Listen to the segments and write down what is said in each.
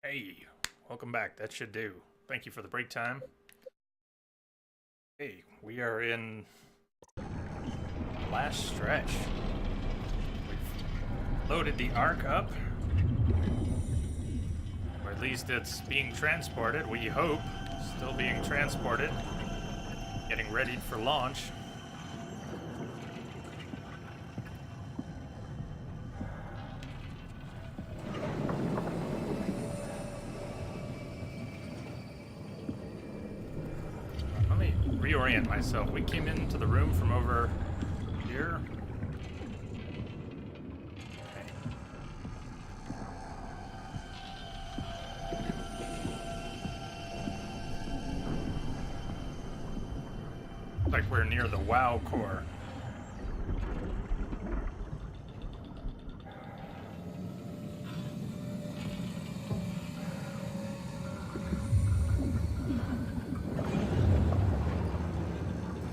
Hey, welcome back. That should do. Thank you for the break time. Hey, we are in the last stretch. We've loaded the Ark up. Or at least it's being transported, we hope. Still being transported. Getting ready for launch. Reorient myself. We came into the room from over here. Okay. Like we're near the WoW core.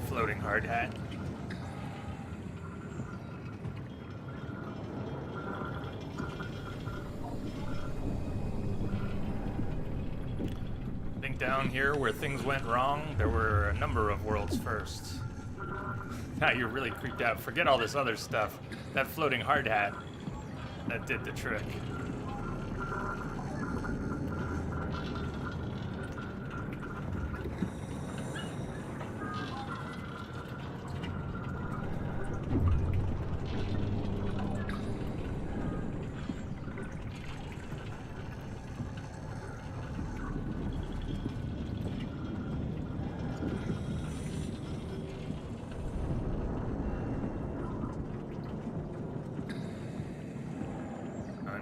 Floating hard hat. I think down here where things went wrong, there were a number of world's firsts. Now you're really creeped out. Forget all this other stuff. That floating hard hat, that did the trick.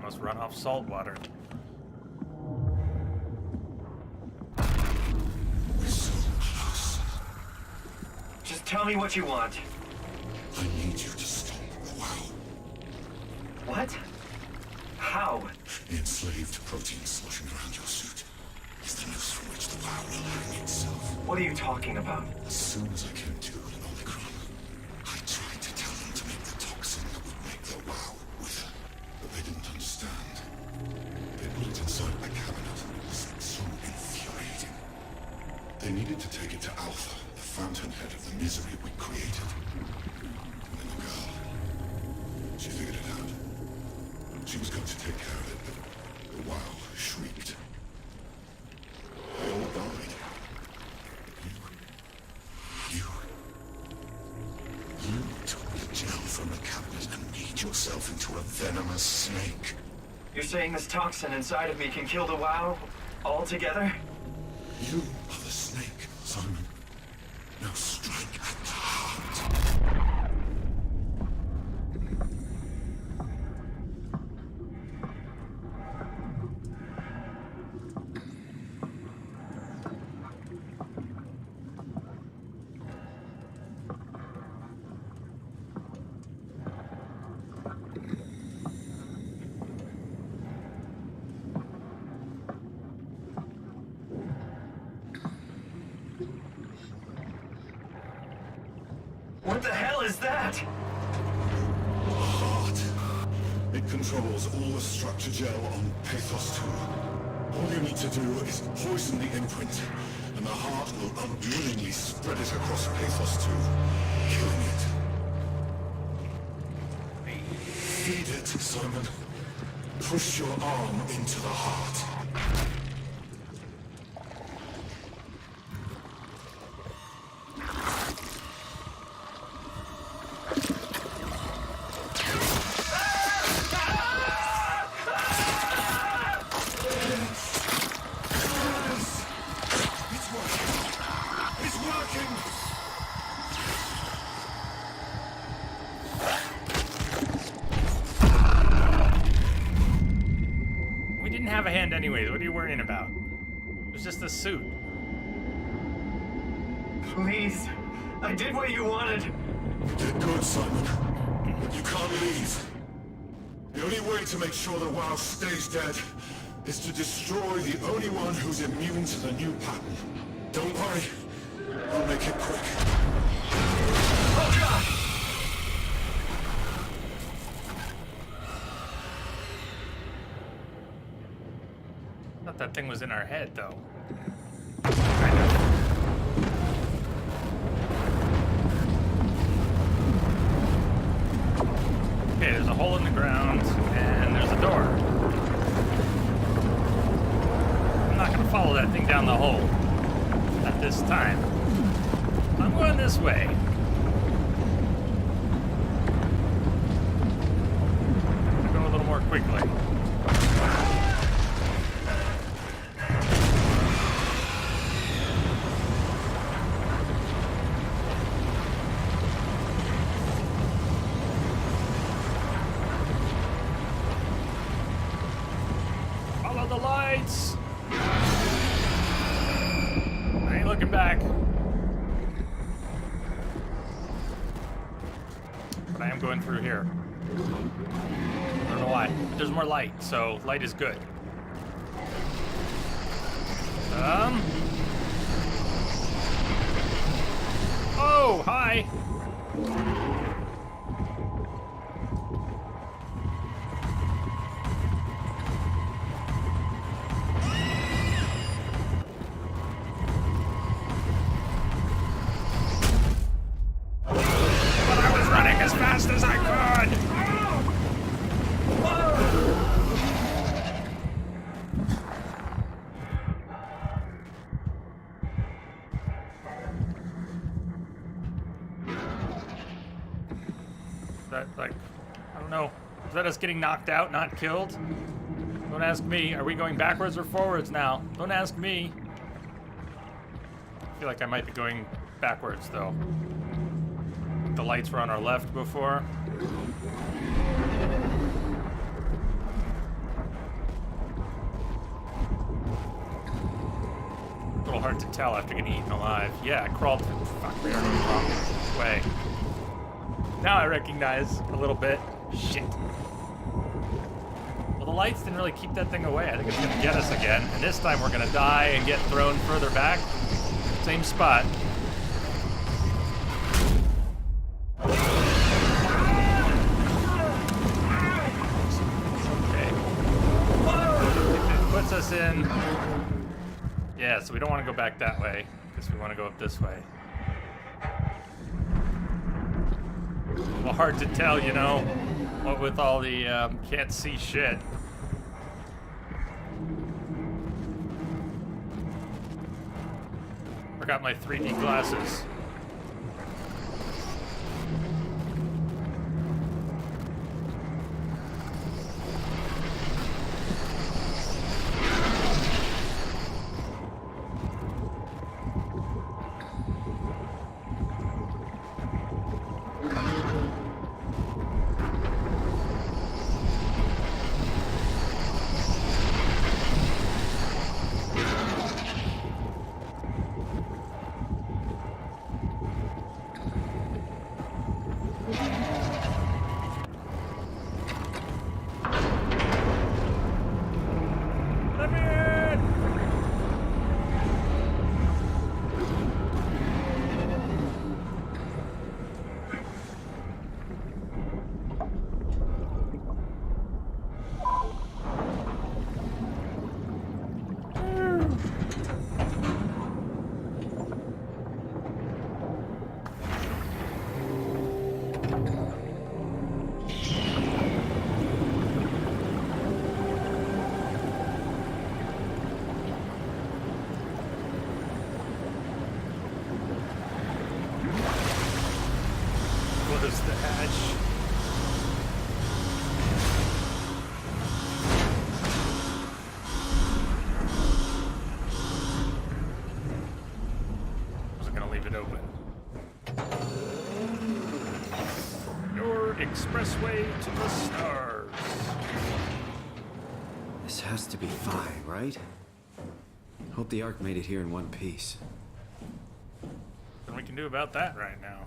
Must run off salt water. We're so close. Just tell me what you want. I need you to stop the WoW. What? How? The enslaved protein sloshing around your suit is the noose from which the WoW will hang itself. What are you talking about? As soon as I came to in Omicron, I tried to tell them to make the toxin that would make the WoW wither. But they didn't understand. They put it inside my cabinet. It was so infuriating. They needed to take it to Alpha, the fountainhead of the misery we created. And then the girl, she figured it out. She was going to take care of it, but the WoW shrieked. They all died. You took the gel from the cabinet and made yourself into a venomous snake. You're saying this toxin inside of me can kill the WoW altogether? You are the snake, Simon. Now strike at the heart. What the hell is that? Heart. It controls all the structure gel on Pathos 2. All you need to do is poison the imprint, and the heart will unwillingly spread it across Pathos 2, killing it. Feed it, Simon. Push your arm into the heart. Have a hand anyways. What are you worrying about? It was just a suit. Please. I did what you wanted. You did good, Simon. But you can't leave. The only way to make sure the WoW stays dead is to destroy the only one who's immune to the new pattern. Don't worry. I'll make it quick. Oh, God! Thought that thing was in our head, though. Okay, there's a hole in the ground, and there's a door. I'm not gonna follow that thing down the hole. Not this time. I'm going this way. Go a little more quickly. Follow the lights. I ain't looking back. But I am going through here. I don't know why. But there's more light, so light is good. Oh, hi. But I was running as fast as I could. That, like, I don't know. Is that us getting knocked out, not killed? Don't ask me. Are we going backwards or forwards now? Don't ask me. I feel like I might be going backwards, though. The lights were on our left before. A little hard to tell after getting eaten alive. Yeah, I crawled. Fuck, we are going the wrong way. Now I recognize a little bit. Shit. Well, the lights didn't really keep that thing away. I think it's gonna get us again. And this time we're gonna die and get thrown further back. Same spot. Okay. If it puts us in... Yeah, so we don't want to go back that way. Because we want to go up this way. Well, hard to tell, you know, what with all the can't see shit. Forgot my 3D glasses. Close the hatch. Wasn't gonna leave it open. Your expressway to the stars. This has to be Phi, right? Hope the Ark made it here in one piece. Nothing we can do about that right now.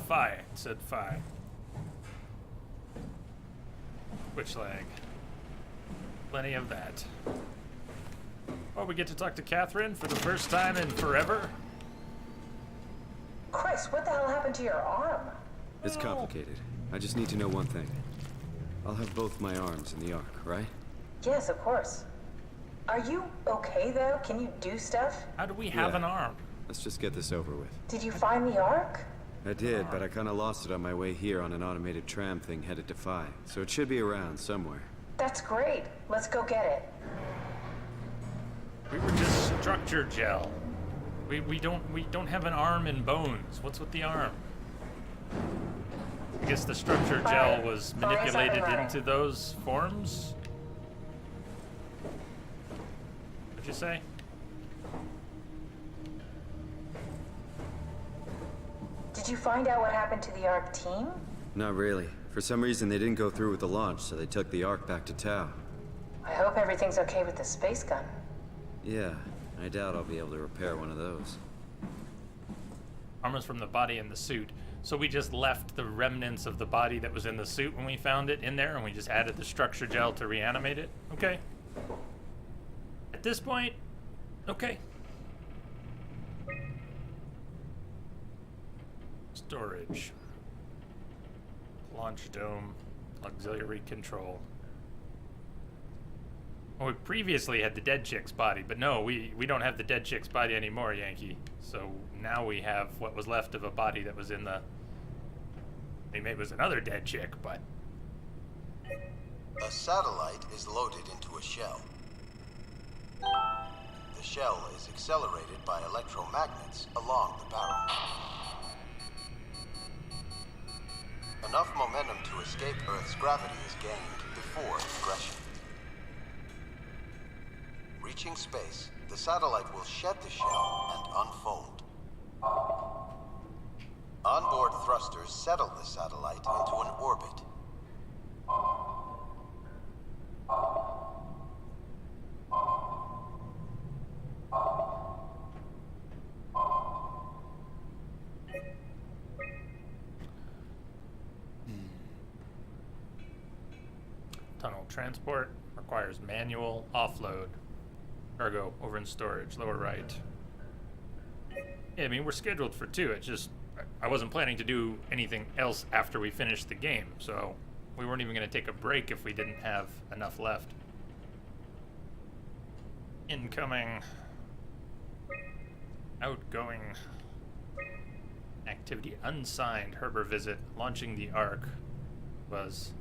Phi. It said Phi. Which leg? Plenty of that. Oh, we get to talk to Catherine for the first time in forever? Chris, what the hell happened to your arm? It's complicated. I just need to know one thing. I'll have both my arms in the Ark, right? Yes, of course. Are you okay, though? Can you do stuff? How do we have an arm? Let's just get this over with. Did you find the Ark? I did, but I kind of lost it on my way here on an automated tram thing headed to Phi. So it should be around somewhere. That's great. Let's go get it. We were just structure gel. We don't have an arm and bones. What's with the arm? I guess the structure gel Alright, was Phi's up and manipulated running. into those forms? What'd you say? Did you find out what happened to the Ark team? Not really. For some reason, they didn't go through with the launch, so they took the Ark back to Tau. I hope everything's okay with the space gun. Yeah, I doubt I'll be able to repair one of those. Armors from the body in the suit. So we just left the remnants of the body that was in the suit when we found it in there, and we just added the structure gel to reanimate it? Okay. At this point, okay. Storage. Launch dome. Auxiliary control. Well, we previously had the dead chick's body, but no, we don't have the dead chick's body anymore, Yankee. So now we have what was left of a body that was in the... I mean, maybe it was another dead chick, but... A satellite is loaded into a shell. The shell is accelerated by electromagnets along the barrel. Enough momentum to escape Earth's gravity is gained before regression. Reaching space, the satellite will shed the shell and unfold. Onboard thrusters settle the satellite into an orbit. Tunnel transport requires manual offload. Cargo over in storage, lower right. Yeah, I mean, we're scheduled for 2. It's just, I wasn't planning to do anything else after we finished the game, so we weren't even going to take a break if we didn't have enough left. Incoming. Outgoing. Activity unsigned. Herber visit. Launching the Ark was...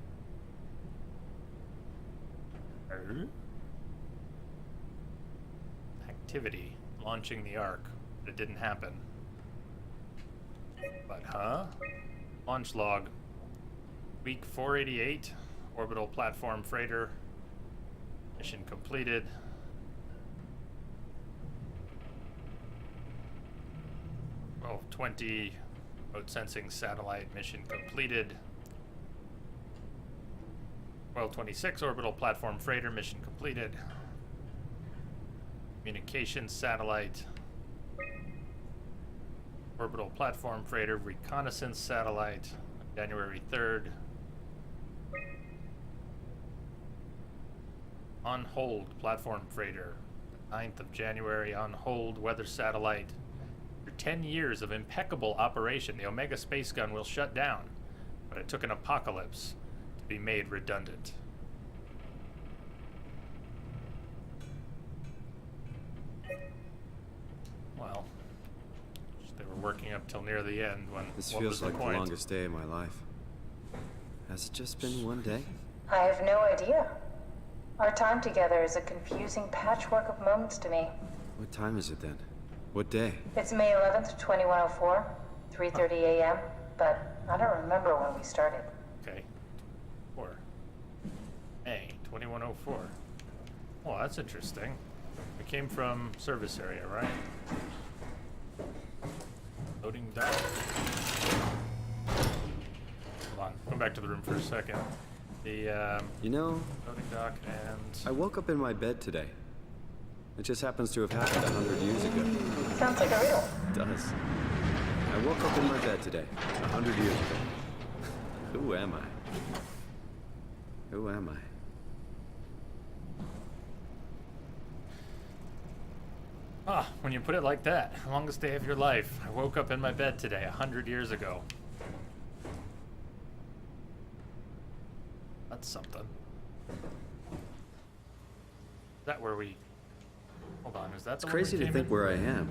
Activity. Launching the Ark. But it didn't happen. But, huh? Launch log. Week 488. Orbital platform freighter. Mission completed. Well, 20. Remote sensing satellite mission completed. 1226 orbital platform freighter mission completed. Communications satellite. Orbital platform freighter reconnaissance satellite. January 3rd. On hold platform freighter. 9th of January on hold weather satellite. After 10 years of impeccable operation, the Omega space gun will shut down, but it took an apocalypse to be made redundant. Well, they were working up till near the end when This what was feels the like the point? longest day of my life. Has it just been one day? I have no idea. Our time together is a confusing patchwork of moments to me. What time is it then? What day? It's May 11th, 2104, 3:30 a.m., but I don't remember when we started. Okay. 4. May 2104. Well, that's interesting. We came from service area, right? Loading dock. Hold on. Come back to the room for a second. The You know, loading dock and... I woke up in my bed today. It just happens to have happened 100 years ago. Sounds like a riddle. It does. I woke up in my bed today, 100 years ago. Who am I? Who am I? Ah, when you put it like that, longest day of your life. I woke up in my bed today 100 years ago. That's something. Is that where we... Hold on, is that It's the one we crazy to came think in? where I am.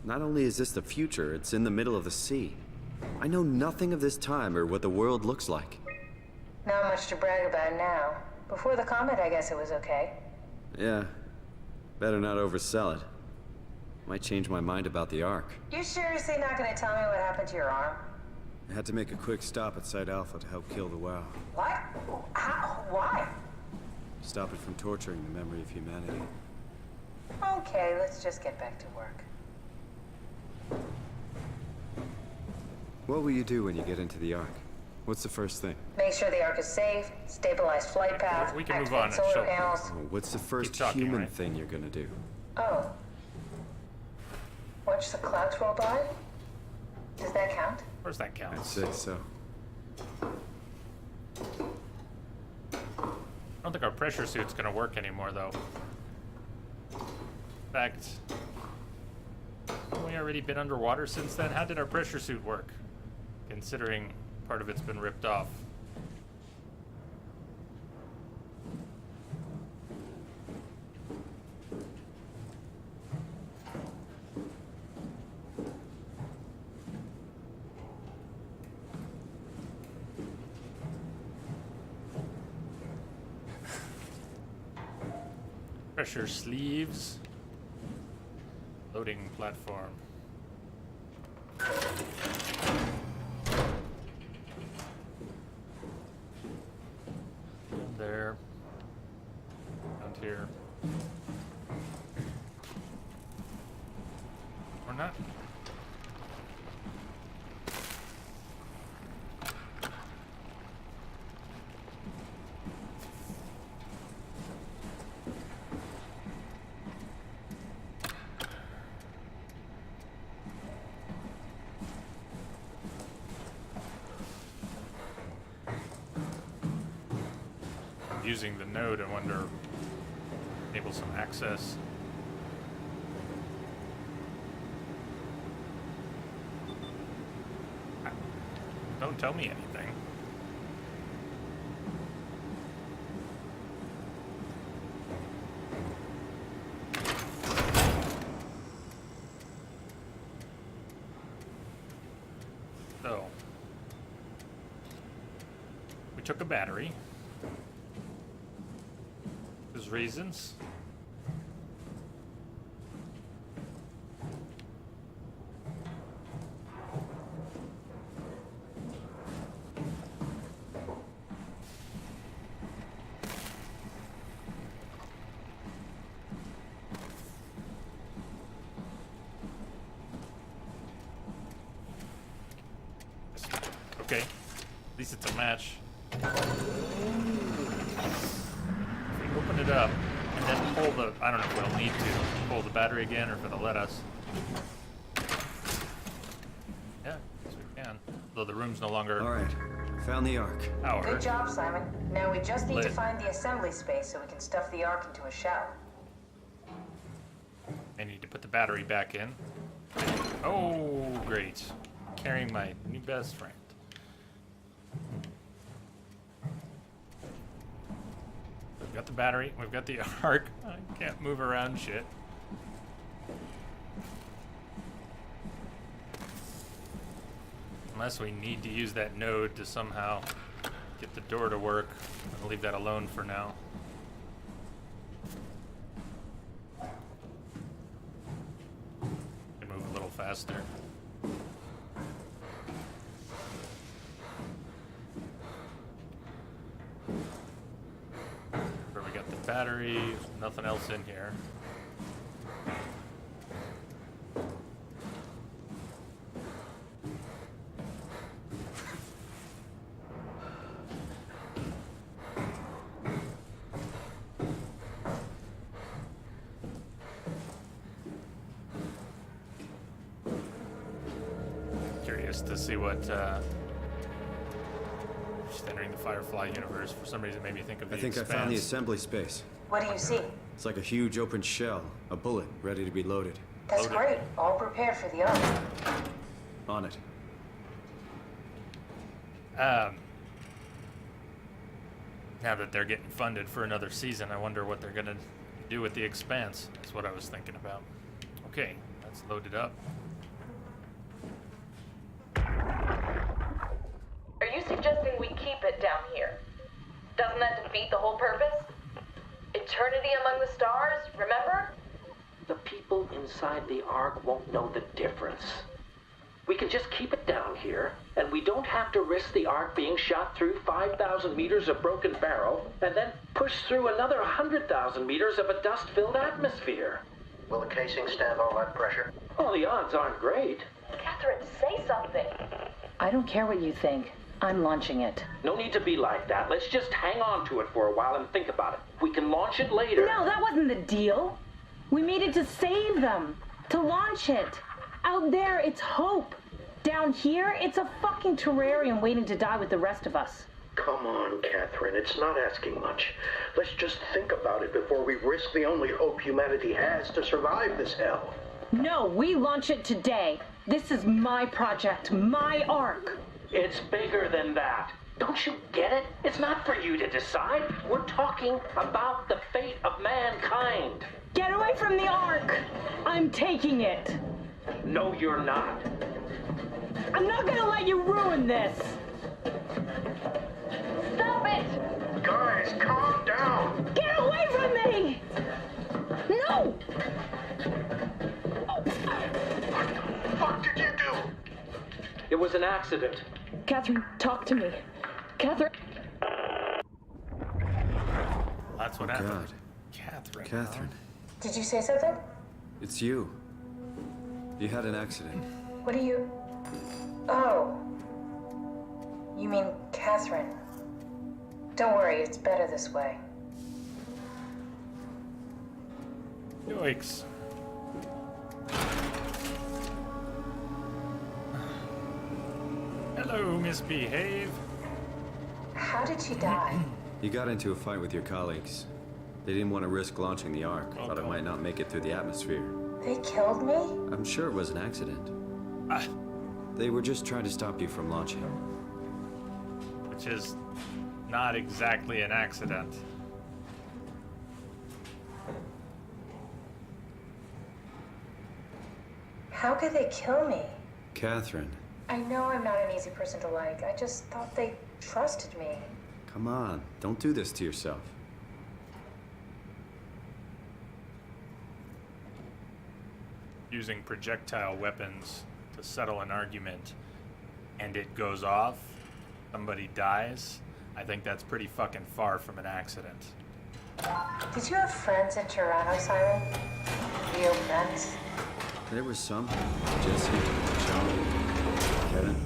Not only is this the future, it's in the middle of the sea. I know nothing of this time or what the world looks like. Not much to brag about now. Before the comet, I guess it was okay. Yeah, better not oversell it. Might change my mind about the Ark. You seriously not gonna tell me what happened to your arm? I had to make a quick stop at Site Alpha to help kill the WoW. What? How? Why? Stop it from torturing the memory of humanity. Okay, let's just get back to work. What will you do when you get into the Ark? What's the first thing? Make sure the Ark is safe, stabilize flight path, We can move activate on and solar show- panels. Oh, what's the first talking, human right? thing you're gonna do? Oh. Watch the clouds roll by? Does that count? Where's that I'd count? say so. I don't think our pressure suit's gonna work anymore, though. In fact, haven't we already been underwater since then? How did our pressure suit work? Considering part of it's been ripped off. Pressure sleeves. Loading platform. Down there. Down here. Or not. Using the node, I wonder, enable some access. Don't tell me anything. So, we took a battery. There's reasons. Okay, at least it's a match. Open it up and then pull the, I don't know if we'll need to pull the battery again or if it'll let us. Yeah, yes we can. Though the room's no longer All right, found the Ark. powered. Good job, Simon. Now we just need to Lit. find the assembly space so we can stuff the Ark into a shell. I need to put the battery back in. Oh, great. Carrying my new best friend. We've got the battery, we've got the Ark. I can't move around shit. Unless we need to use that node to somehow get the door to work. I'll leave that alone for now. Can move a little faster. Where we got the battery, nothing else in here. Curious to see what, just entering the Firefly universe. For some reason, made me think of the I think I Expanse. found the assembly space. What do you see? It's like a huge open shell, a bullet ready to be loaded. That's Loaded. great. All prepared for the arc. On it. Now that they're getting funded for another season, I wonder what they're gonna do with the Expanse. That's what I was thinking about. Okay, let's load it up. Are you suggesting we keep it down here? Doesn't that defeat the whole purpose? Eternity among the stars, remember? The people inside the Ark won't know the difference. We can just keep it down here, and we don't have to risk the Ark being shot through 5,000 meters of broken barrel, and then push through another 100,000 meters of a dust-filled atmosphere. Will the casing stand all that pressure? Well, the odds aren't great. Catherine, say something. I don't care what you think. I'm launching it. No need to be like that. Let's just hang on to it for a while and think about it. We can launch it later. No, that wasn't the deal. We made it to save them, to launch it. Out there, it's hope. Down here, it's a fucking terrarium waiting to die with the rest of us. Come on, Catherine. It's not asking much. Let's just think about it before we risk the only hope humanity has to survive this hell. No, we launch it today. This is my project, my Ark. It's bigger than that. Don't you get it? It's not for you to decide. We're talking about the fate of mankind. Get away from the Ark! I'm taking it. No, you're not. I'm not gonna let you ruin this. Stop it! Guys, calm down. Get away from me! No! What the fuck did you do? It was an accident. Catherine, talk to me. Catherine. That's what Oh, happened. God. Catherine. Catherine, Did you say something? it's you. You had an accident. What do you... Oh. You mean Catherine. Don't worry, it's better this way. Yikes. Hello, misbehave. How did she die? You got into a fight with your colleagues. They didn't want to risk launching the Ark. Thought it might not make it through the atmosphere. They killed me? I'm sure it was an accident. Ah, They were just trying to stop you from launching. which is not exactly an accident. How could they kill me? Catherine, I know I'm not an easy person to like. I just thought they trusted me. come on. Don't do this to yourself. Using projectile weapons to settle an argument and it goes off, somebody dies. I think that's pretty fucking far from an accident. Did you have friends in Toronto, Simon? Real friends? There was some. Jesse, Sean, Kevin.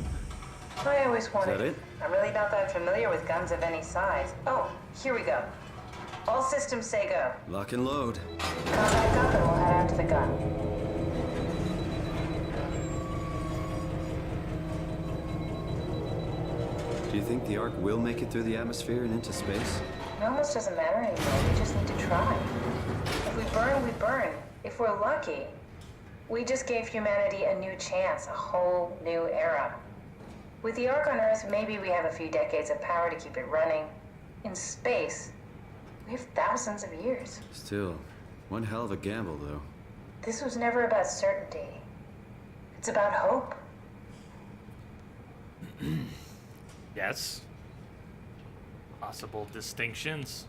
I always wanted. Is that it? I'm really not that familiar with guns of any size. Oh, here we go. All systems say go. Lock and load. Contact up and we'll head out to the gun. Do you think the Ark will make it through the atmosphere and into space? It almost doesn't matter anymore. We just need to try. If we burn, we burn. If we're lucky, we just gave humanity a new chance, a whole new era. With the Ark on Earth, maybe we have a few decades of power to keep it running. In space, we have thousands of years. Still, one hell of a gamble, though. This was never about certainty. It's about hope. Yes. Possible distinctions.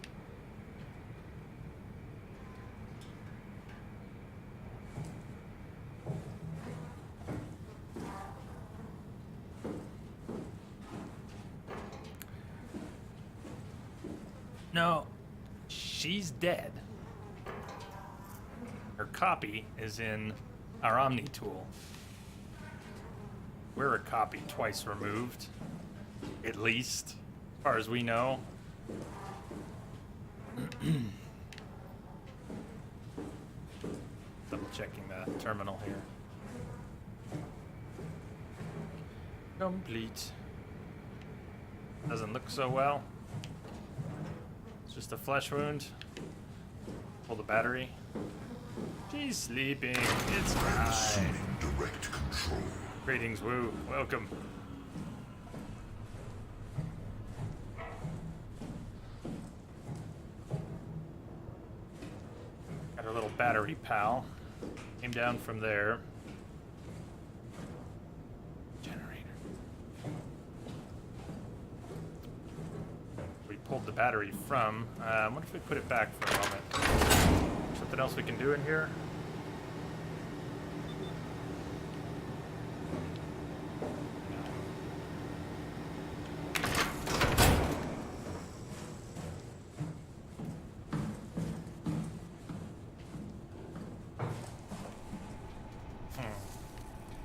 No, she's dead. Her copy is in our Omni tool. We're a copy twice removed, at least, as far as we know. Double checking the terminal here. Complete. Doesn't look so well. It's just a flesh wound. Pull the battery. She's sleeping. It's fine. Assuming direct control. Greetings, Woo. Welcome. Got our little battery pal. Came down from there. Generator. We pulled the battery from. What if we put it back for a moment? Something else we can do in here?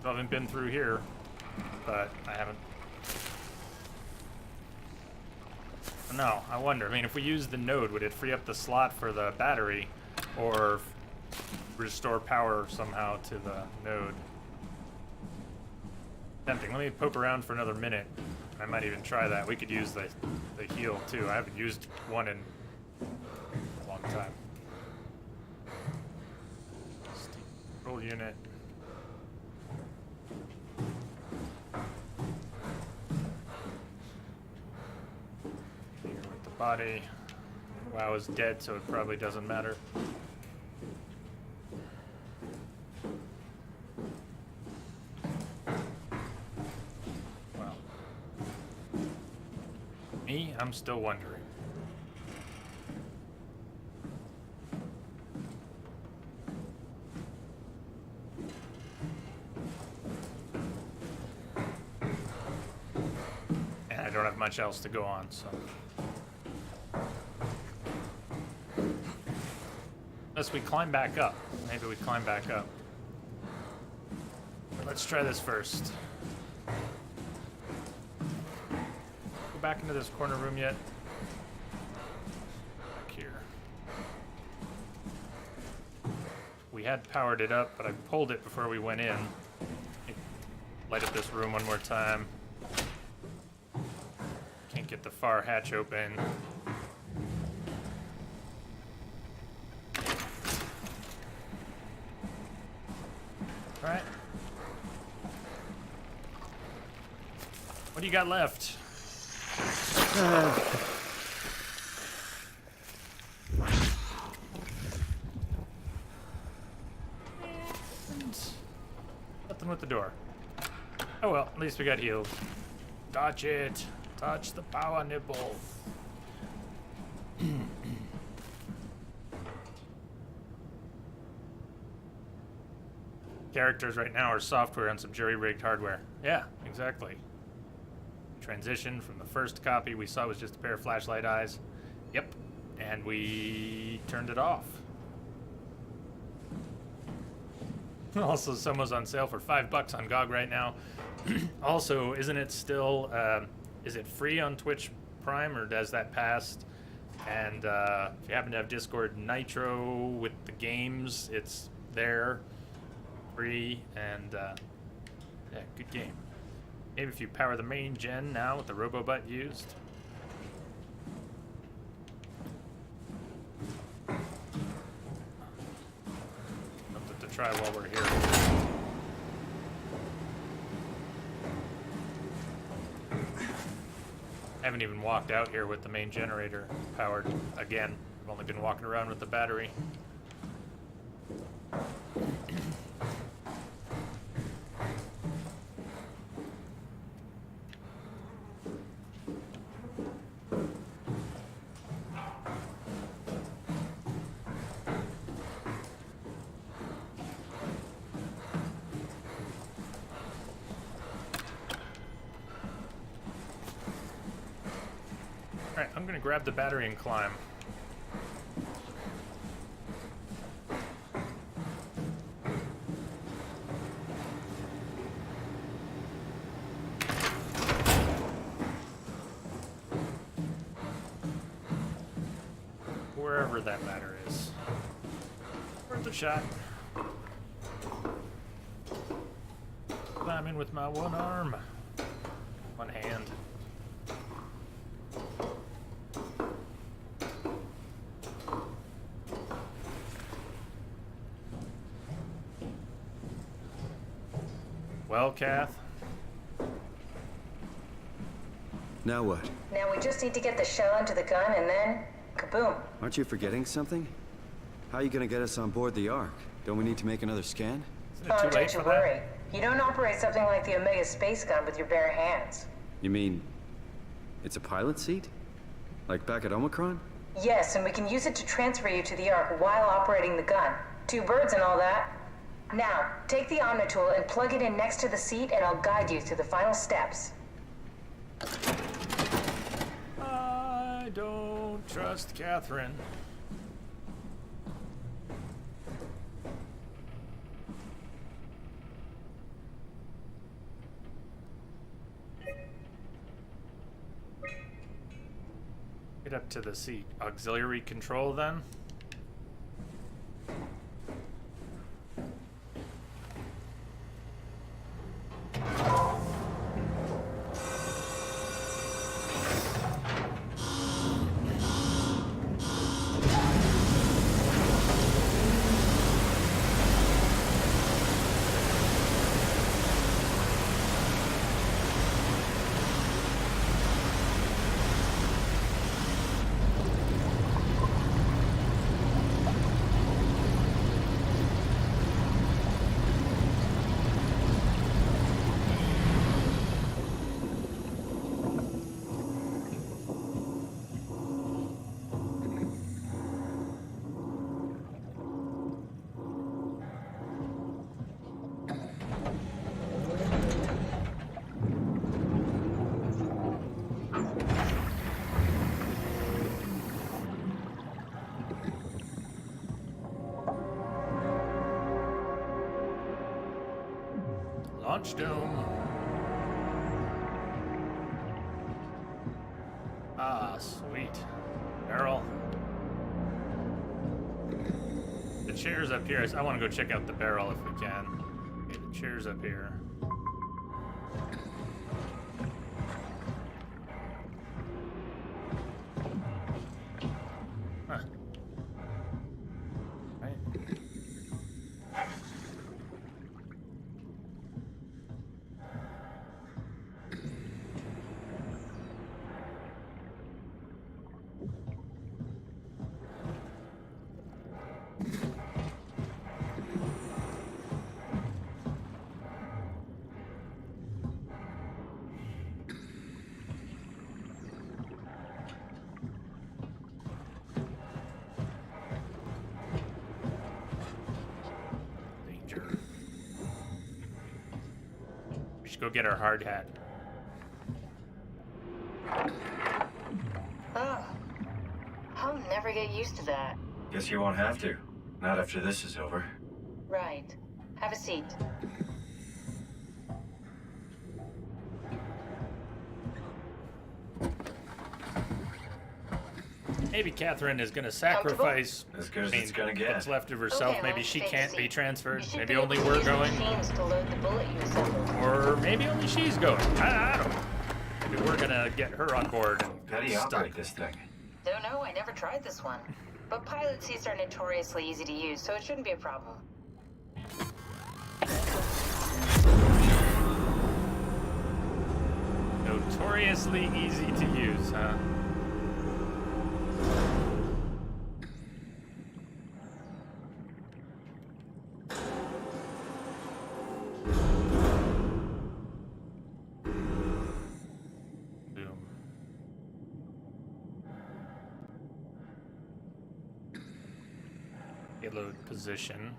I haven't been through here, but I haven't. No, I wonder. I mean, if we use the node, would it free up the slot for the battery, or restore power somehow to the node? Tempting. Let me poke around for another minute. I might even try that. We could use the heal too. I haven't used one in a long time. Steam control unit. Body. WoW is dead, so it probably doesn't matter. Well, me, I'm still wondering. And I don't have much else to go on, so. Unless we climb back up. Maybe we climb back up. But let's try this first. Go back into this corner room yet? Back here. We had powered it up, but I pulled it before we went in. Light up this room one more time. Can't get the far hatch open. Alright. What do you got left? Nothing with the door. Oh well, at least we got healed. Touch it. Touch the power nipple. Characters right now are software on some jury-rigged hardware. Yeah, exactly. Transition from the first copy we saw was just a pair of flashlight eyes. Yep, and we turned it off. Also, SOMA's on sale for $5 on GOG right now. Also, isn't it still, is it free on Twitch Prime, or does that pass? And if you happen to have Discord Nitro with the games, it's there. Free, and yeah, good game. Maybe if you power the main gen now with the RoboButt used. Something to try while we're here. I haven't even walked out here with the main generator powered again. I've only been walking around with the battery. Alright, I'm gonna grab the battery and climb. Wherever that ladder is. Worth a shot. Climbing with my one arm. One hand. Well, Kath, Now what? Now we just need to get the shell into the gun and then, kaboom. Aren't you forgetting something? How are you gonna get us on board the Ark? Don't we need to make another scan? isn't it Oh, too late don't for you that? worry. You don't operate something like the Omega space gun with your bare hands. You mean it's a pilot seat? Like back at Omicron? Yes, and we can use it to transfer you to the Ark while operating the gun. 2 birds and all that. Now, take the Omnitool and plug it in next to the seat and I'll guide you through the final steps. I don't trust Catherine. Get up to the seat. Auxiliary control then? Launch dome. Ah, sweet. Barrel. The chair's up here. I want to go check out the barrel if we can. Okay, the chair's up here. Huh. Right. Danger. We should go get our hard hat. Oh, I'll never get used to that. Guess you won't have to. Not after this is over. Right. Have a seat. Maybe Catherine is gonna sacrifice As good as it's gonna get. what's left of herself. Okay, Maybe let's she take a can't be seat. transferred. You should Maybe be only able to we're use the going. machines to load the bullet you assembled. Or maybe only she's going. I don't know. Maybe we're gonna get her on board and How do you stuck. operate this thing? Don't know, I never tried this one. But pilot seats are notoriously easy to use, so it shouldn't be a problem. Notoriously easy to use, huh? Boom. Payload position.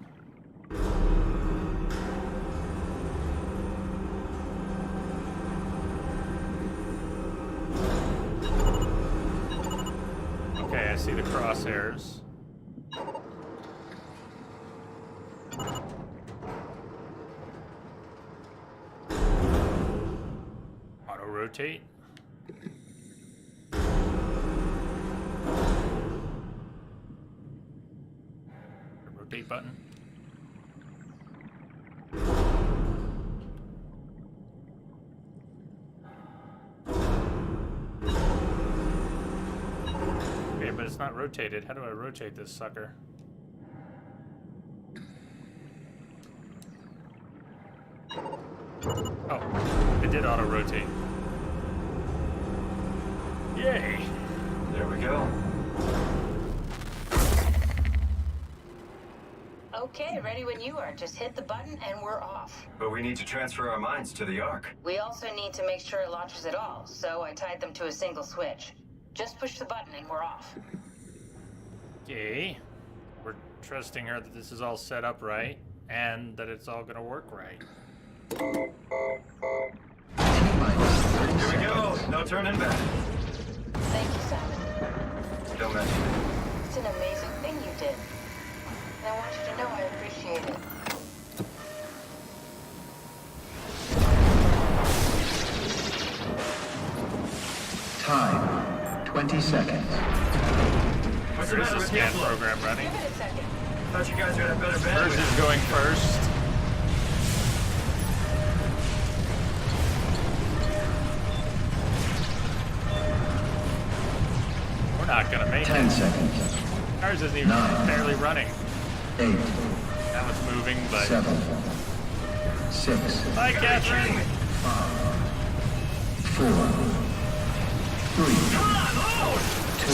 Okay, I see the crosshairs. Auto rotate. Rotate button. Okay, but it's not rotated. How do I rotate this sucker? Oh, it did auto-rotate. Yay! There we go. Okay, ready when you are. Just hit the button and we're off. But we need to transfer our minds to the Ark. We also need to make sure it launches at all, so I tied them to a single switch. Just push the button and we're off. Okay. We're trusting her that this is all set up right, and that it's all gonna work right. Here we go. No turning back. Thank you, Simon. Don't mention it. It's an amazing thing you did. And I want you to know I appreciate it. Time, 20 seconds. What's the There's matter a with scan the upload? program running. Give it a second. Thought you guys would have better Hers bandwidth. is going first. We're not gonna make 10 it. seconds. Ours isn't even Nine. barely running. 8, That was moving, but... 7, 6, Hi, Catherine! 4, 3, Come on, load! 2,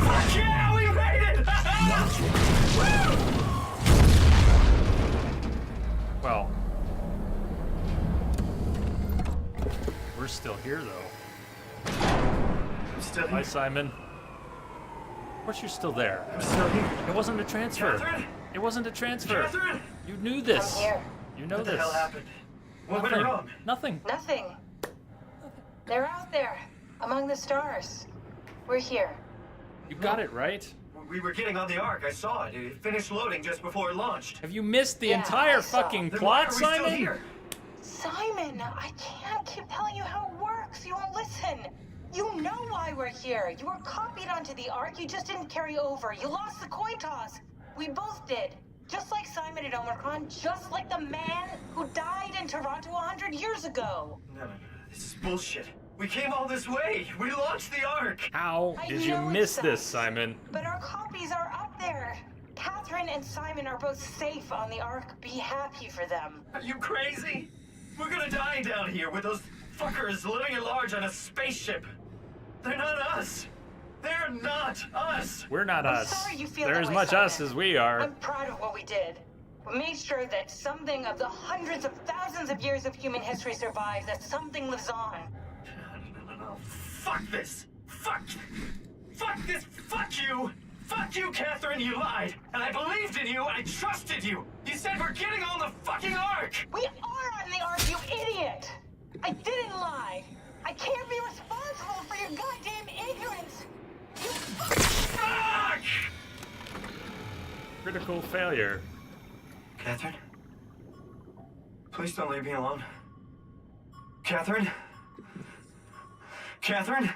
Fuck yeah, we made it! Well... We're still here, though. I'm still Hi, here. Simon. Of course you're still there. I'm still here. It wasn't a transfer. Catherine? It wasn't a transfer. Catherine? You knew this. I'm here. You know What the this. hell happened? What went Nothing. wrong? Nothing. Nothing. They're out there, among the stars. We're here. You got it, right? We were getting on the Ark. I saw it. It finished loading just before it launched. Have you missed the Yeah, entire I saw. fucking Then why plot, are we still Simon? here? Simon, I can't keep telling you how it works. You won't listen. You know why we're here. You were copied onto the Ark. You just didn't carry over. You lost the coin toss. We both did. Just like Simon at Omicron, just like the man who died in Toronto 100 years ago. No. This is bullshit. We came all this way. We launched the Ark. How I did you know it miss this, sucks, Simon? But our copies are up there. Catherine and Simon are both safe on the Ark. Be happy for them. Are you crazy? We're gonna die down here with those fuckers living at large on a spaceship. They're not us. They're not us. We're not I'm us. sorry you feel They're that as way, much us Simon. as we are. I'm proud of what we did. We made sure that something of the hundreds of thousands of years of human history survives, that something lives on. No. Fuck this. Fuck this. Fuck you. Fuck you, Catherine. You lied. And I believed in you. I trusted you. You said we're getting on the fucking Ark. We are on the Ark, you idiot! I didn't lie. I can't be responsible for your goddamn ignorance. You Fuck! Critical failure. Catherine? Please don't leave me alone. Catherine? Catherine?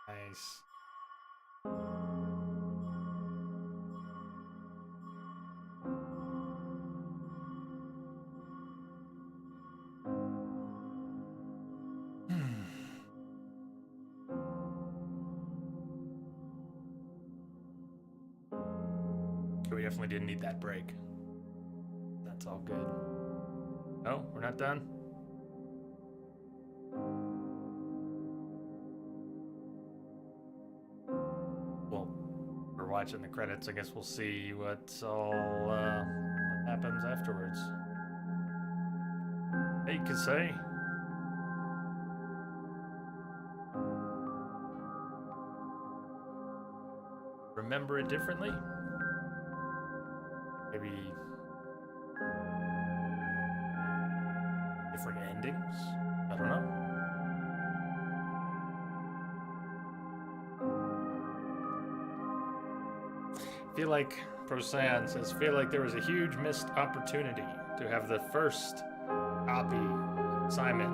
Nice. We definitely didn't need that break. That's all good. Oh, we're not done? Well, we're watching the credits. I guess we'll see what's all, what happens afterwards. Hey, you could say. Remember it differently? Maybe different endings? I don't know. Feel like, Procyan says, feel like there was a huge missed opportunity to have the first copy of Simon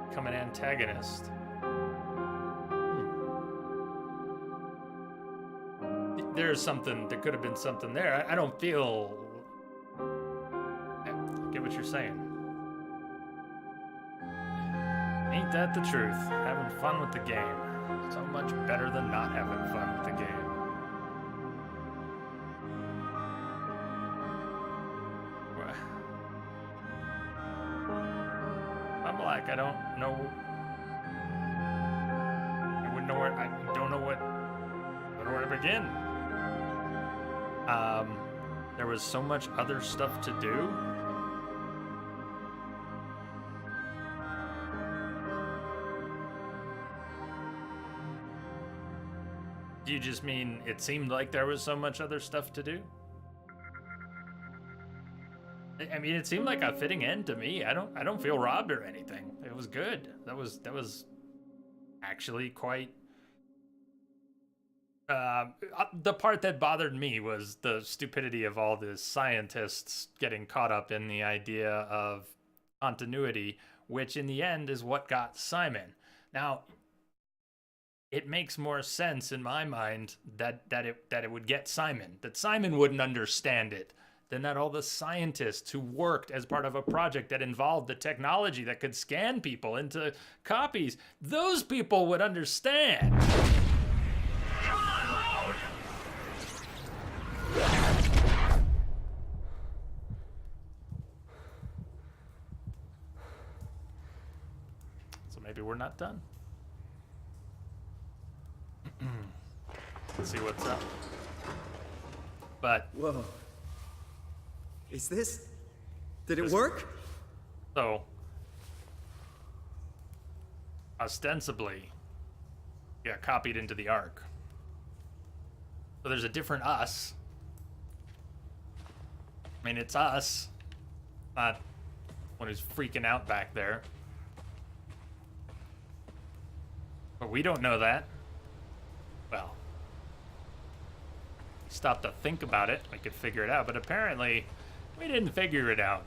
become an antagonist. There's something, there could have been something there. I don't feel... I get what you're saying. Ain't that the truth? Having fun with the game. So much better than not having fun with the game. I don't know. I wouldn't know where. I don't know what. I don't know where to begin. There was so much other stuff to do. Do you just mean it seemed like there was so much other stuff to do? I mean, it seemed like a fitting end to me. I don't feel robbed or anything. It was good. That was actually quite. The part that bothered me was the stupidity of all the scientists getting caught up in the idea of continuity, which in the end is what got Simon. Now, it makes more sense in my mind that it would get Simon, that Simon wouldn't understand it, than that all the scientists who worked as part of a project that involved the technology that could scan people into copies, those people would understand. Come on, load! So maybe we're not done. Let's see what's up. But Whoa. Is this... Did it work? so, ostensibly, yeah, copied into the Ark. So there's a different us. I mean, it's us, not one who's freaking out back there. But we don't know that. Well, stop to think about it, we could figure it out, but apparently we didn't figure it out.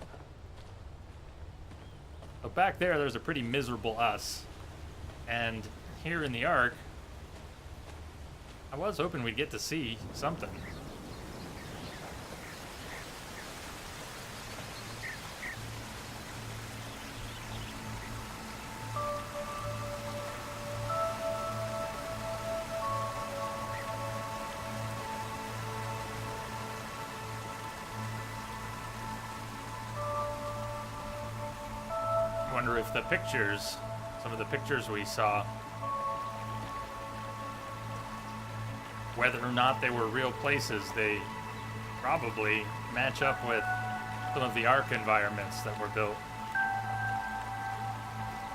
So back there's a pretty miserable us, and here in the Ark, I was hoping we'd get to see something. I wonder if the pictures, some of the pictures we saw, whether or not they were real places, they probably match up with some of the Ark environments that were built.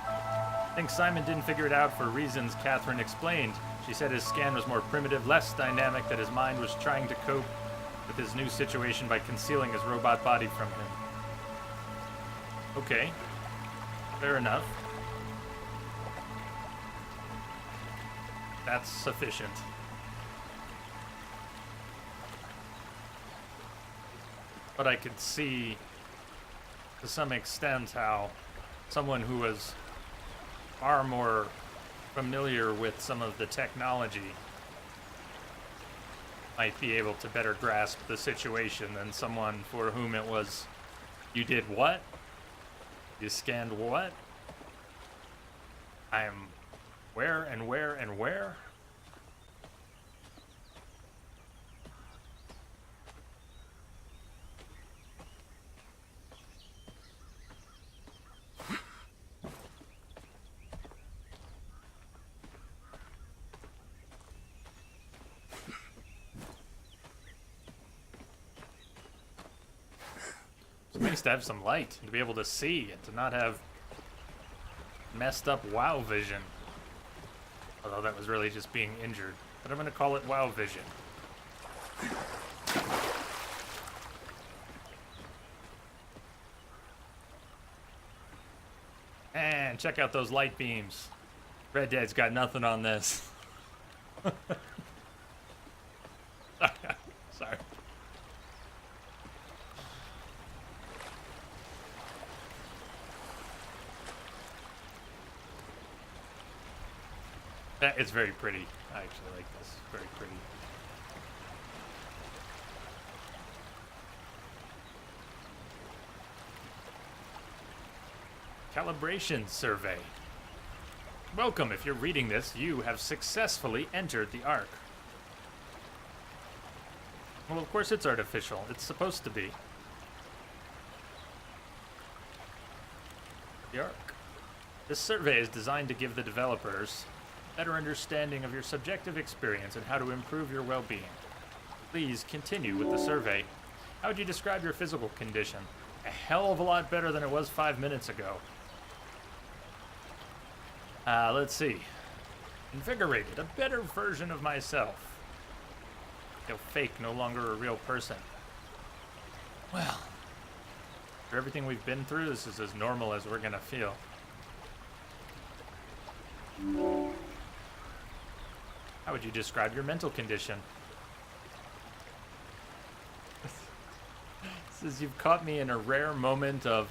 I think Simon didn't figure it out for reasons Catherine explained. She said his scan was more primitive, less dynamic, that his mind was trying to cope with his new situation by concealing his robot body from him. Okay. Fair enough. That's sufficient. But I could see, to some extent, how someone who was far more familiar with some of the technology might be able to better grasp the situation than someone for whom it was, you did what? You scanned what? I am where and where and where? It's nice to have some light, and to be able to see, and to not have messed up WoW vision. Although that was really just being injured. But I'm going to call it WoW vision. And check out those light beams. Red Dead's got nothing on this. Sorry. It's very pretty. I actually like this. Very pretty. Calibration survey. Welcome. If you're reading this, you have successfully entered the Ark. Well, of course it's artificial. It's supposed to be. The Ark. This survey is designed to give the developers a better understanding of your subjective experience and how to improve your well-being. Please continue with the survey. How would you describe your physical condition? A hell of a lot better than it was 5 minutes ago. Let's see. Invigorated, a better version of myself. Feel fake, no longer a real person. Well, for everything we've been through, this is as normal as we're gonna feel. How would you describe your mental condition? Says you've caught me in a rare moment of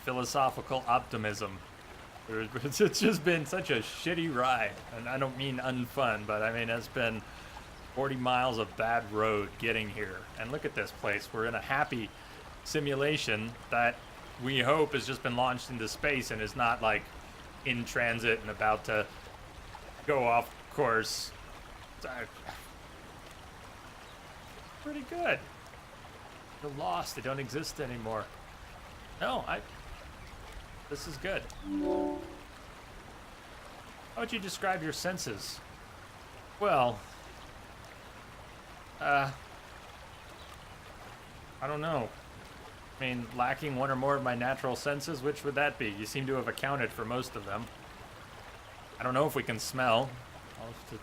philosophical optimism. It's just been such a shitty ride, and I don't mean unfun, but I mean it's been 40 miles of bad road getting here. And look at this place. We're in a happy simulation that we hope has just been launched into space and is not like in transit and about to go off course. Pretty good. They're lost. They don't exist anymore. No, this is good. How would you describe your senses? Well, I don't know. I mean, lacking one or more of my natural senses, which would that be? You seem to have accounted for most of them. I don't know if we can smell. You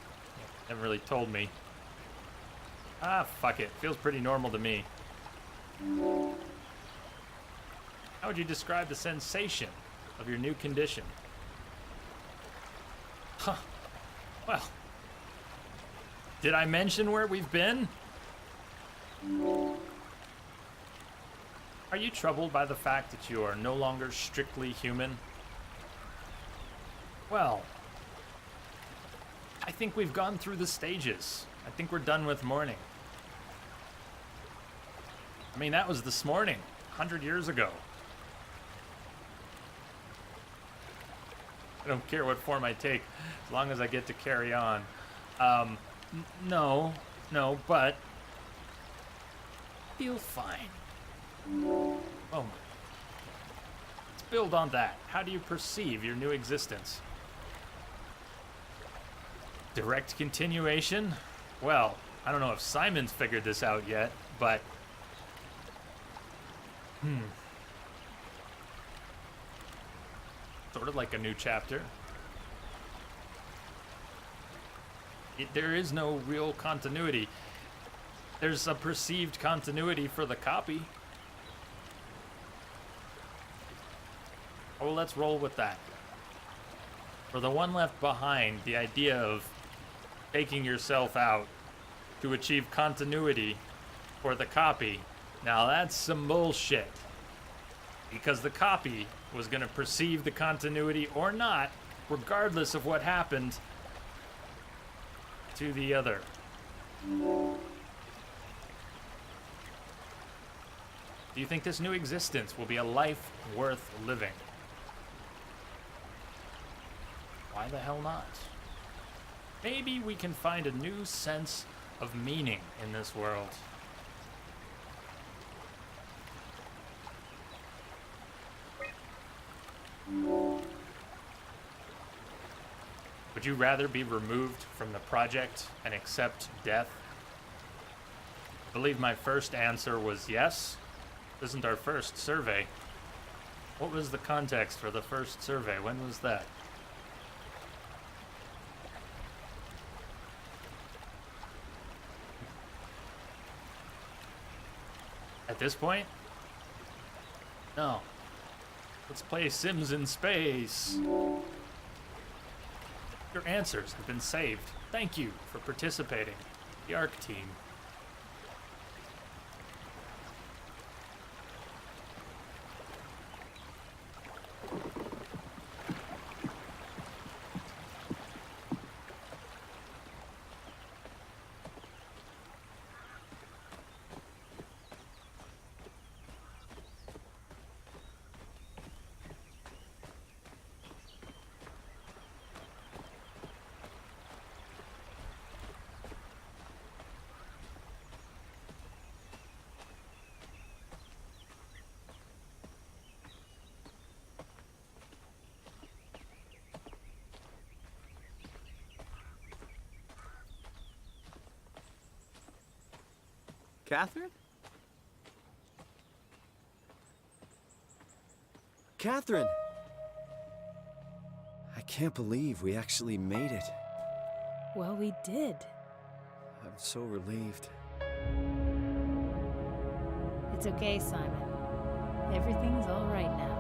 haven't really told me. Fuck it. Feels pretty normal to me. How would you describe the sensation of your new condition? Huh. Well, did I mention where we've been? Are you troubled by the fact that you are no longer strictly human? Well, I think we've gone through the stages. I think we're done with mourning. I mean, that was this morning, 100 years ago. I don't care what form I take, as long as I get to carry on. No, but feel fine. Oh, let's build on that. How do you perceive your new existence? Direct continuation? Well, I don't know if Simon's figured this out yet, but sort of like a new chapter. There is no real continuity. There's a perceived continuity for the copy. Oh, let's roll with that. For the one left behind, the idea of taking yourself out to achieve continuity for the copy, now that's some bullshit. Because the copy was going to perceive the continuity or not, regardless of what happened to the other. Do you think this new existence will be a life worth living? Why the hell not? Maybe we can find a new sense of meaning in this world. Would you rather be removed from the project and accept death? I believe my first answer was yes. This isn't our first survey. What was the context for the first survey? When was that? At this point? No. Let's play Sims in space. Your answers have been saved. Thank you for participating. The ARC team. Catherine? Catherine! I can't believe we actually made it. Well, we did. I'm so relieved. It's okay, Simon. Everything's all right now.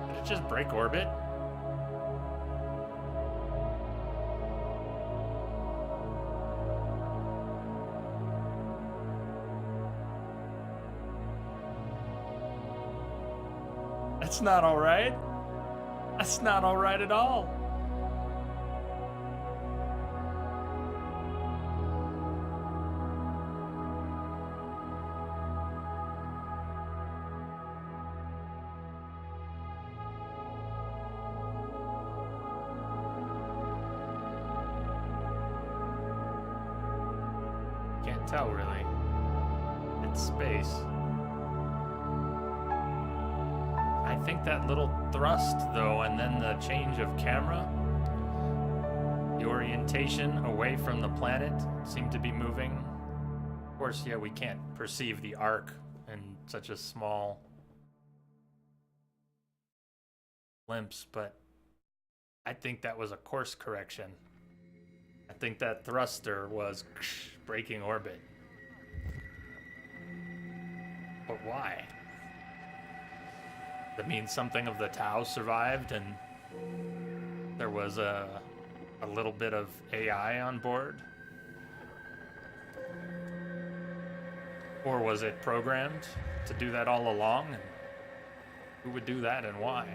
Did it just break orbit? That's not all right. That's not all right at all. Can't tell really. It's space. I think that little thrust, though, and then the change of camera, the orientation away from the planet seemed to be moving. Of course, yeah, we can't perceive the arc in such a small glimpse, but I think that was a course correction. I think that thruster was breaking orbit. But why? That means something of the Tau survived and there was a little bit of AI on board? Or was it programmed to do that all along? And who would do that and why?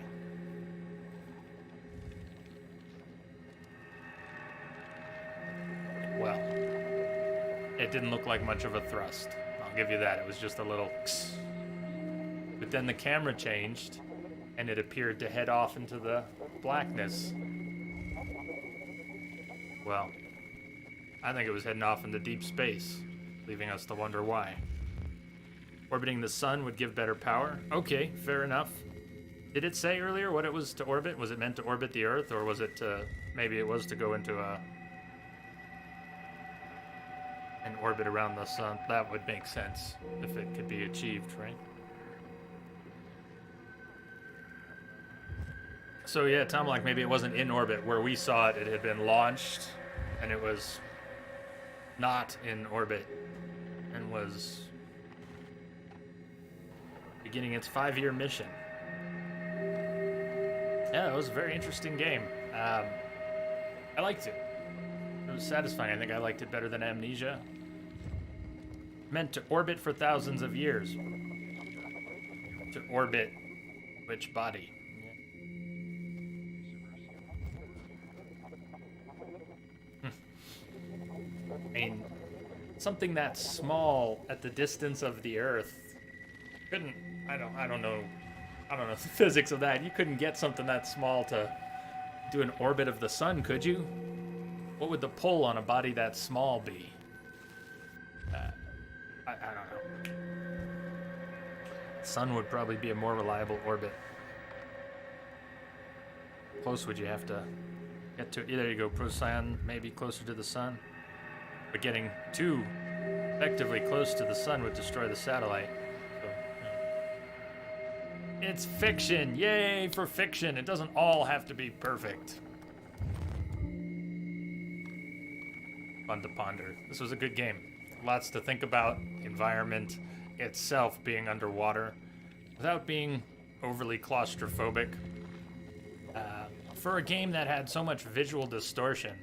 Well, it didn't look like much of a thrust. I'll give you that. It was just a little... But then the camera changed, and it appeared to head off into the blackness. Well, I think it was heading off into deep space, leaving us to wonder why. Orbiting the sun would give better power? Okay, fair enough. Did it say earlier what it was to orbit? Was it meant to orbit the Earth, or was it to... maybe it was to go into an orbit around the sun? That would make sense if it could be achieved, right? So yeah, Tom, like maybe it wasn't in orbit. Where we saw it, it had been launched, and it was not in orbit, and was beginning its 5-year mission. Yeah, it was a very interesting game. I liked it. It was satisfying. I think I liked it better than Amnesia. Meant to orbit for thousands of years. To orbit which body? I mean, something that small at the distance of the Earth couldn't. I don't know the physics of that. You couldn't get something that small to do an orbit of the sun, could you? What would the pull on a body that small be? I don't know. Sun would probably be a more reliable orbit. How close would you have to get to? There you go, Procyon, maybe closer to the sun. But getting too effectively close to the sun would destroy the satellite. So, yeah. It's fiction! Yay for fiction! It doesn't all have to be perfect. Fun to ponder. This was a good game. Lots to think about. Environment itself being underwater without being overly claustrophobic. For a game that had so much visual distortion,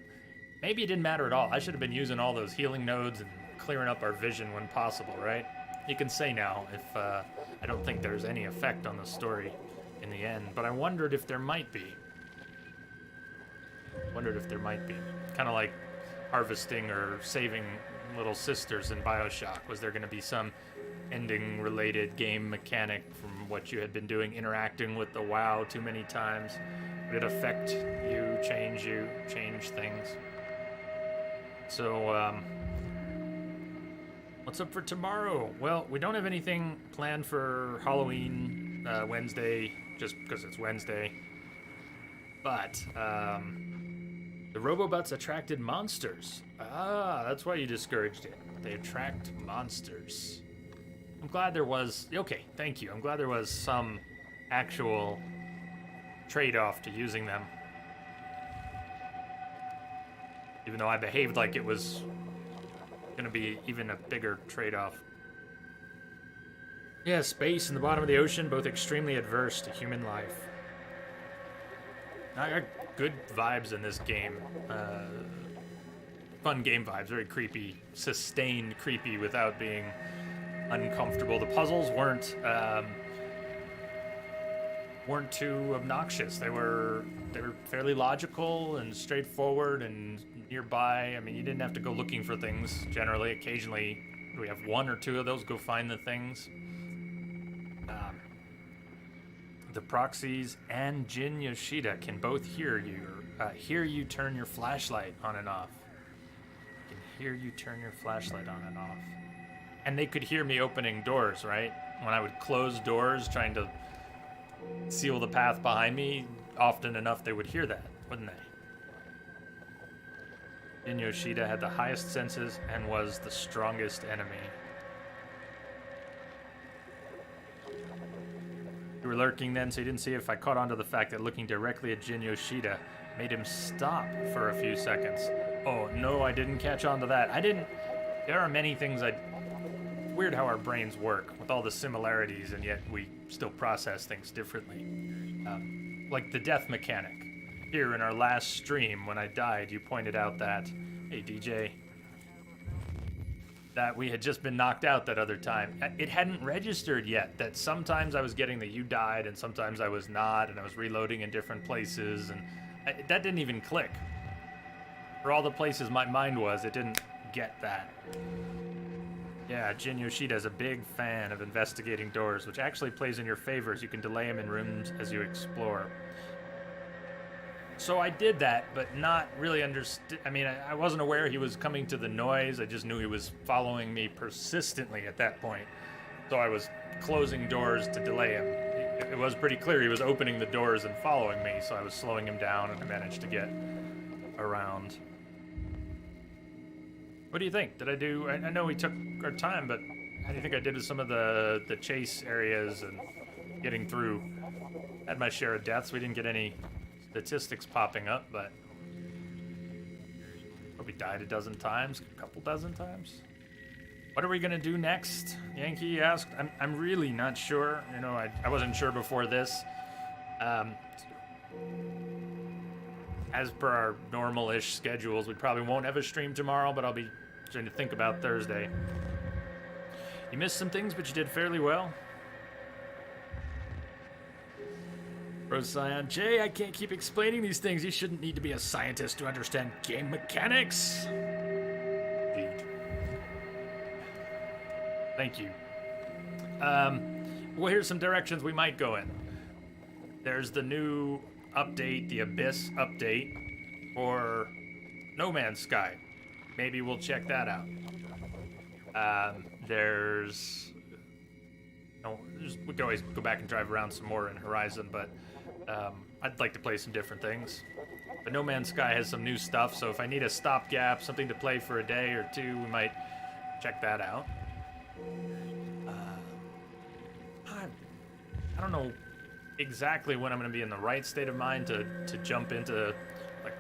maybe it didn't matter at all. I should have been using all those healing nodes and clearing up our vision when possible, right? You can say now if I don't think there's any effect on the story in the end, but I wondered if there might be. Wondered if there might be. Kind of like harvesting or saving little sisters in Bioshock. Was there going to be some ending-related game mechanic from what you had been doing, interacting with the WoW too many times? Would it affect you, change things? So, what's up for tomorrow? Well, we don't have anything planned for Halloween Wednesday, just because it's Wednesday. But, the Robobots attracted monsters. Ah, that's why you discouraged it. They attract monsters. I'm glad there was... Okay, thank you. I'm glad there was some actual trade-off to using them. Even though I behaved like it was gonna be even a bigger trade-off. Yeah, space and the bottom of the ocean, both extremely adverse to human life. I got good vibes in this game. Fun game vibes, very creepy, sustained creepy without being uncomfortable. The puzzles weren't too obnoxious. They were fairly logical and straightforward and nearby. I mean, you didn't have to go looking for things generally. Occasionally, we have one or two of those. Go find the things. The proxies and Jin Yoshida can both hear you turn your flashlight on and off. Can hear you turn your flashlight on and off. And they could hear me opening doors, right? When I would close doors, trying to seal the path behind me, often enough they would hear that, wouldn't they? Jin Yoshida had the highest senses and was the strongest enemy. You were lurking then, so you didn't see if I caught on to the fact that looking directly at Jin Yoshida made him stop for a few seconds. Oh, no, I didn't catch on to that. There are many things weird how our brains work with all the similarities, and yet we still process things differently. Like the death mechanic. Here in our last stream, when I died, you pointed out that, hey DJ, that we had just been knocked out that other time. It hadn't registered yet that sometimes I was getting that you died and sometimes I was not, and I was reloading in different places, and that didn't even click. For all the places my mind was, it didn't get that. Yeah, Jin Yoshida is a big fan of investigating doors, which actually plays in your favor as you can delay him in rooms as you explore. So I did that, but not really understood. I mean, I wasn't aware he was coming to the noise. I just knew he was following me persistently at that point. So I was closing doors to delay him. It was pretty clear he was opening the doors and following me, so I was slowing him down and I managed to get around. What do you think? Did I do... I know we took our time, but how do you think I did with some of the chase areas and getting through? Had my share of deaths. We didn't get any statistics popping up, but probably died a dozen times, a couple dozen times. What are we gonna do next? Yankee asked. I'm really not sure. You know, I wasn't sure before this. As per our normal-ish schedules, we probably won't have a stream tomorrow, but I'll be trying to think about Thursday. You missed some things, but you did fairly well. Procyon, Jay, I can't keep explaining these things. You shouldn't need to be a scientist to understand game mechanics. Indeed. Thank you. Well, here's some directions we might go in. There's the new update, the Abyss update for No Man's Sky. Maybe we'll check that out. We could always go back and drive around some more in Horizon, but I'd like to play some different things. But No Man's Sky has some new stuff, so if I need a stopgap, something to play for a day or two, we might check that out. I don't know exactly when I'm going to be in the right state of mind to jump into like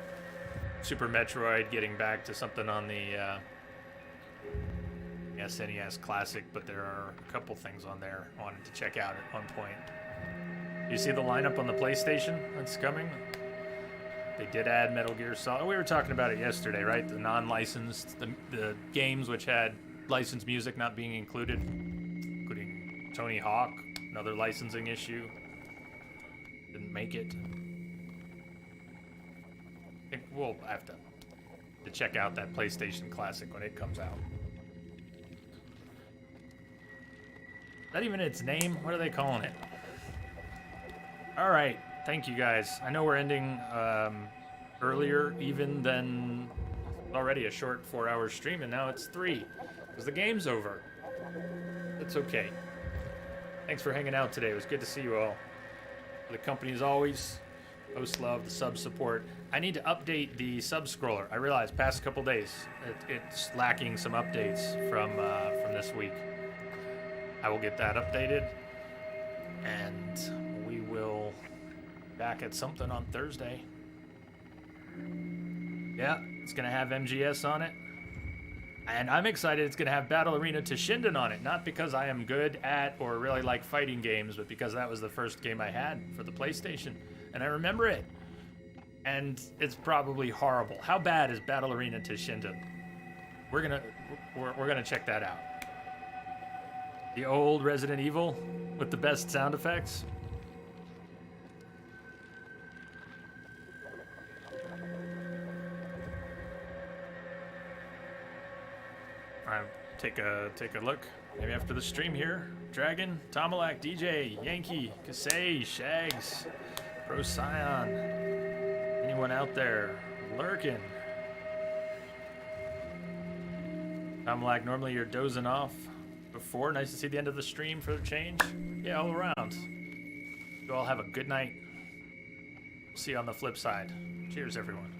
Super Metroid, getting back to something on the SNES Classic, but there are a couple things on there I wanted to check out at one point. You see the lineup on the PlayStation that's coming? They did add Metal Gear Solid. We were talking about it yesterday, right? The non-licensed, the games which had licensed music not being included, including Tony Hawk, another licensing issue. Didn't make it. We'll have to check out that PlayStation Classic when it comes out. Is that even its name? What are they calling it? All right, thank you guys. I know we're ending earlier even than already a short 4-hour stream, and now it's 3 because the game's over. It's okay. Thanks for hanging out today. It was good to see you all. For the company as always. Post love, the sub support. I need to update the sub scroller. I realized past couple days it's lacking some updates from this week. I will get that updated, and we will be back at something on Thursday. Yeah, it's gonna have MGS on it, and I'm excited. It's gonna have Battle Arena Toshinden on it. Not because I am good at or really like fighting games, but because that was the first game I had for the PlayStation. And I remember it. And it's probably horrible. How bad is Battle Arena Toshinden? We're gonna check that out. The old Resident Evil with the best sound effects. Alright, take a look. Maybe after the stream here. Dragon, Tomalak, DJ, Yankee, Kasei, Shags, Procyon, anyone out there lurking? Tomalak, normally you're dozing off before. Nice to see the end of the stream for the change. Yeah, all around. You all have a good night. See you on the flip side. Cheers, everyone.